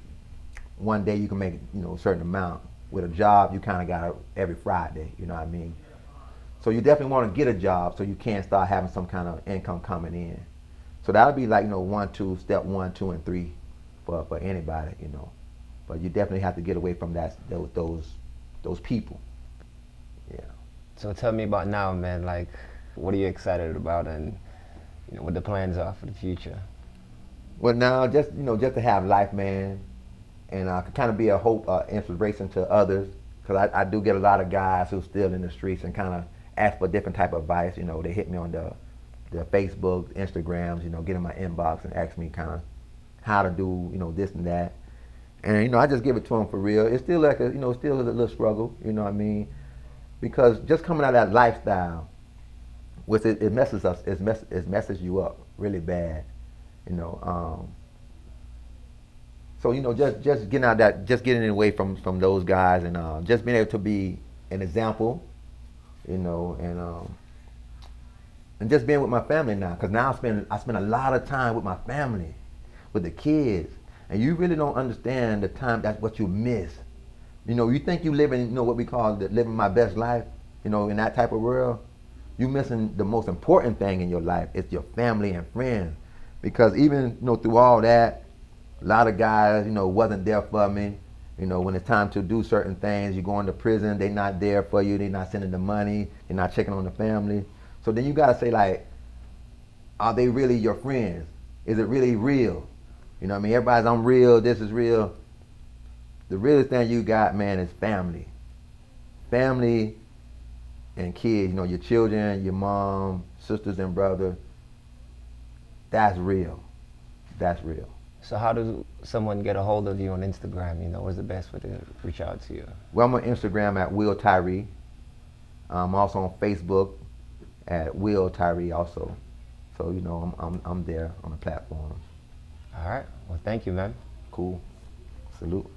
Speaker 4: one day you can make a certain amount. With a job, you kind of got it every Friday, you know what I mean? So you definitely want to get a job so you can start having some kind of income coming in. So that'll be like, step 1, 2, and 3 for anybody, But you definitely have to get away from those people. Yeah.
Speaker 3: So tell me about now, man. Like, what are you excited about, and what the plans are for the future?
Speaker 4: Well, now just to have life, man, and kind of be a hope, inspiration to others, because I do get a lot of guys who's still in the streets and kind of ask for different type of advice. They hit me on the Facebook, Instagrams, get in my inbox and ask me kind of how to do this and that, and I just give it to them for real. It's still like still a little struggle, you know what I mean, because just coming out of that lifestyle, with it messes us, it messes you up really bad, So just getting out that, just getting away from those guys, and just being able to be an example, and just being with my family now, because now I spend a lot of time with my family, with the kids, and you really don't understand the time. That's what you miss. You think you living, what we call living my best life, in that type of world. You missing the most important thing in your life. It's your family and friends, because even through all that, a lot of guys, wasn't there for me. When it's time to do certain things, you go into prison, they're not there for you, they're not sending the money, they're not checking on the family. So then you gotta say, like, are they really your friends? Is it really real? You know what I mean? Everybody's, I'm real, this is real. The realest thing you got, man, is family. Family and kids, your children, your mom, sisters and brothers. That's real. That's real.
Speaker 3: So how does someone get a hold of you on Instagram? What's the best way to reach out to you?
Speaker 4: Well, I'm on Instagram at Will Tyree. I'm also on Facebook at Will Tyree also. So, I'm there on the platforms.
Speaker 3: All right. Well, thank you, man.
Speaker 4: Cool. Salute.